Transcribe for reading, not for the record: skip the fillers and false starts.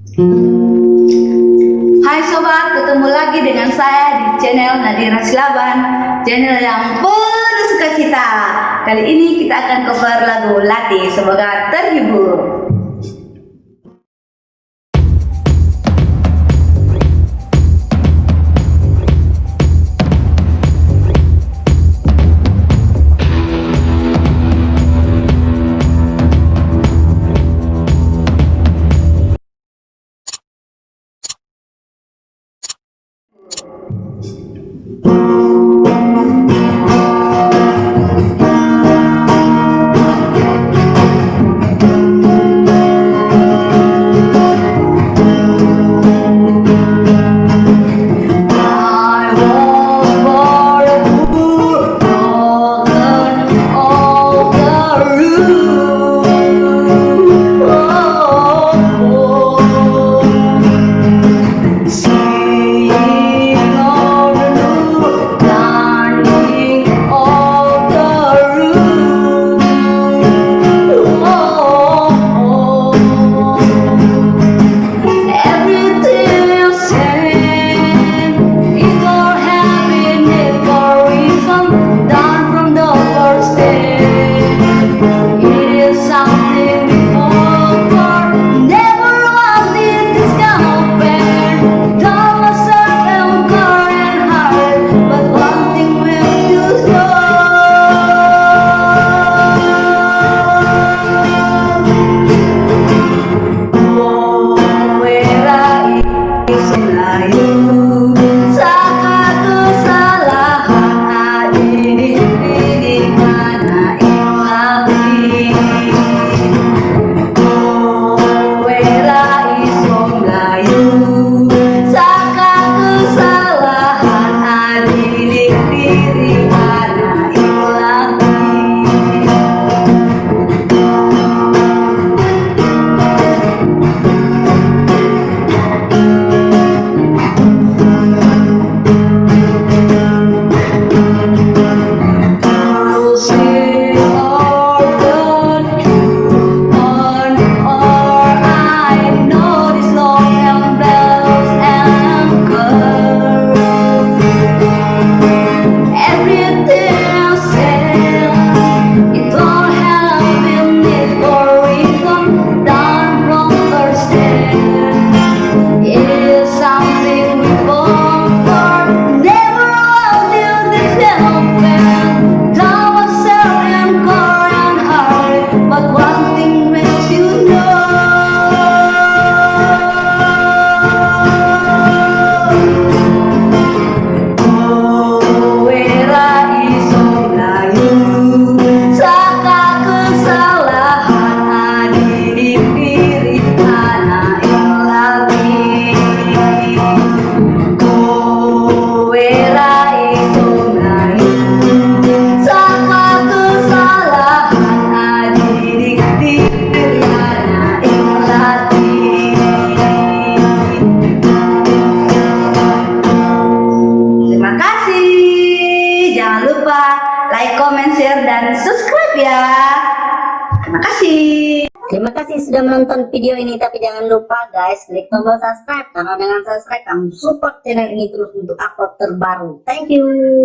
Hai sobat, ketemu lagi dengan saya di channel Nadira Silaban, channel yang penuh sukacita. Kali ini kita akan cover lagu Lati, semoga terhibur. Terima kasih. Jangan lupa like, comment, share, dan subscribe ya. Terima kasih. Terima kasih sudah menonton video ini, tapi jangan lupa guys klik tombol subscribe, karena dengan subscribe kamu support channel ini terus untuk upload terbaru. Thank you.